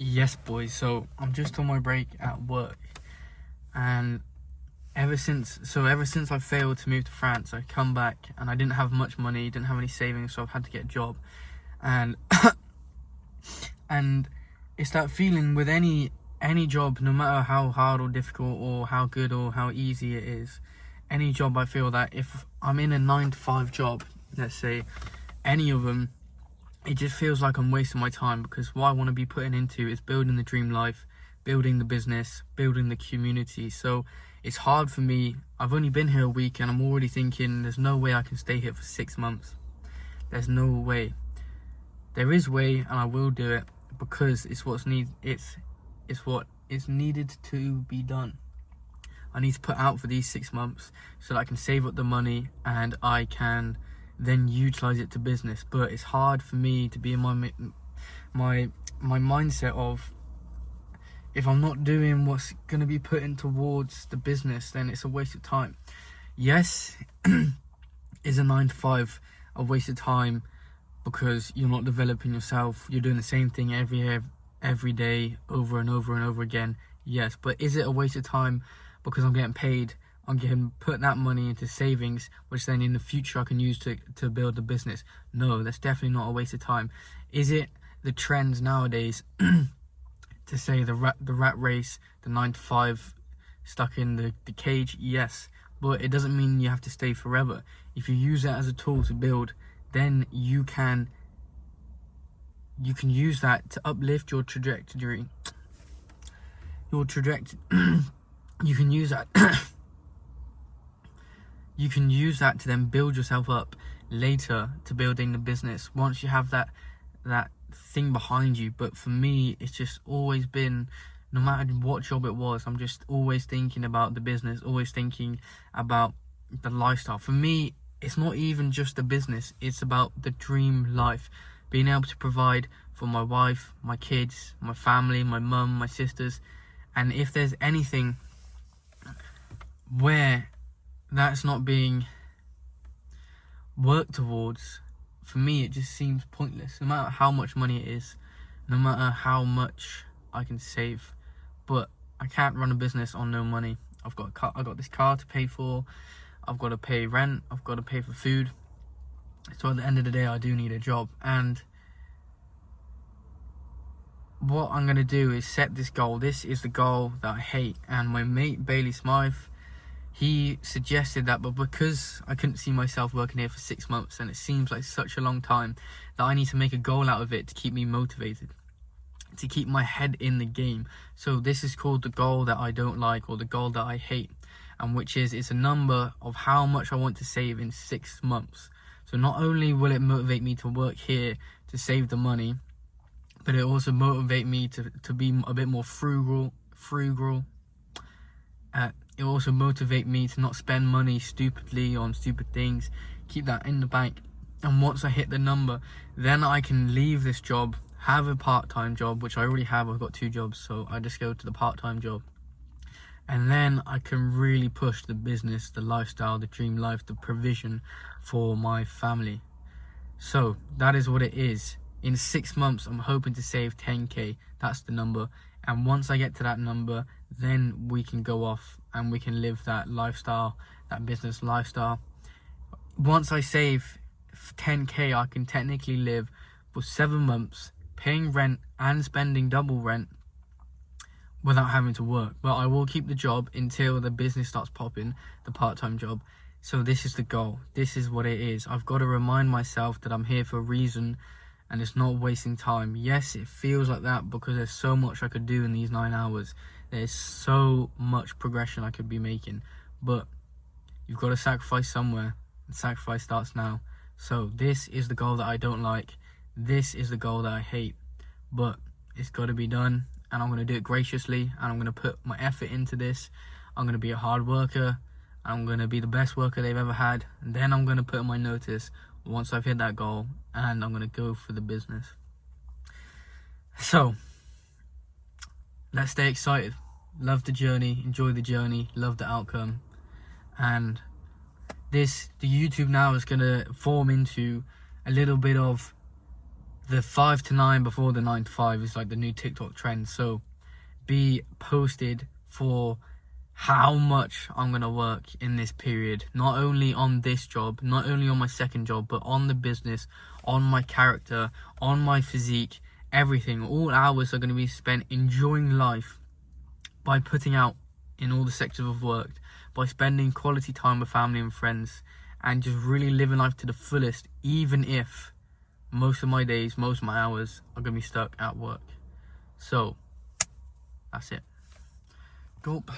Yes, boys. So I'm just on my break at work, and ever since I failed to move to France, I come back and I didn't have much money, didn't have any savings, so I've had to get a job, and and it's that feeling with any job, no matter how hard or difficult or how good or how easy it is, any job. I feel that if I'm in a 9 to 5 job, let's say, any of them, it just feels like I'm wasting my time, because what I want to be putting into is building the dream life, building the business, building the community. So it's hard for me. I've only been here a week and I'm already thinking there's no way I can stay here for 6 months. There's no way. There is way, and I will do it, because it's what is needed to be done. I need to put out for these 6 months so that I can save up the money and I can then utilize it to business. But it's hard for me to be in my mindset of, if I'm not doing what's going to be put in towards the business, then it's a waste of time. Yes, is a 9 to 5 a waste of time because you're not developing yourself, you're doing the same thing every day over and over and over again? Yes. But is it a waste of time because I'm getting paid, I'm getting put that money into savings, which then in the future I can use to build the business? No, that's definitely not a waste of time. Is it the trends nowadays to say the rat race, the 9 to 5, stuck in the cage? Yes, but it doesn't mean you have to stay forever. If you use that as a tool to build, then you can use that to uplift your trajectory. You can use that you can use that to then build yourself up later to building the business, once you have that thing behind you. But for me, it's just always been, no matter what job it was, I'm just always thinking about the business, always thinking about the lifestyle. For me, it's not even just the business, it's about the dream life, being able to provide for my wife, my kids, my family, my mum, my sisters. And if there's anything where that's not being worked towards, for me it just seems pointless, no matter how much money it is, no matter how much I can save. But I can't run a business on no money. I've got this car to pay for, I've got to pay rent, I've got to pay for food. So at the end of the day, I do need a job. And what I'm going to do is set this goal. This is the goal that I hate. And my mate Bailey Smythe, he suggested that, but because I couldn't see myself working here for 6 months and it seems like such a long time, that I need to make a goal out of it to keep me motivated, to keep my head in the game. So this is called the goal that I don't like, or the goal that I hate, and which is, it's a number of how much I want to save in 6 months. So not only will it motivate me to work here to save the money, but it also motivate me to be a bit more frugal. It will also motivate me to not spend money stupidly on stupid things, keep that in the bank. And once I hit the number, then I can leave this job, have a part-time job, which I already have. I've got 2 jobs, so I just go to the part-time job. And then I can really push the business, the lifestyle, the dream life, the provision for my family. So that is what it is. In 6 months, I'm hoping to save 10k. That's the number. And once I get to that number, then we can go off and we can live that lifestyle, that business lifestyle. Once I save 10k, I can technically live for 7 months, paying rent and spending double rent without having to work. But I will keep the job until the business starts popping, the part-time job. So this is the goal. This is what it is. I've got to remind myself that I'm here for a reason, and it's not wasting time. Yes, it feels like that because there's so much I could do in these 9 hours. There's so much progression I could be making. But you've got to sacrifice somewhere, and sacrifice starts now. So this is the goal that I don't like. This is the goal that I hate. But it's got to be done, and I'm going to do it graciously, and I'm going to put my effort into this. I'm going to be a hard worker. I'm going to be the best worker they've ever had. And then I'm going to put in my notice once I've hit that goal, and I'm going to go for the business. So let's stay excited. Love the journey, enjoy the journey, love the outcome. And the YouTube now is going to form into a little bit of the 5 to 9 before the 9 to 5 is like the new TikTok trend. So be posted for how much I'm gonna work in this period, not only on this job, not only on my second job, but on the business, on my character, on my physique, everything. All hours are gonna be spent enjoying life by putting out in all the sectors of work, by spending quality time with family and friends, and just really living life to the fullest, even if most of my days, most of my hours are gonna be stuck at work. So that's it. Gulp.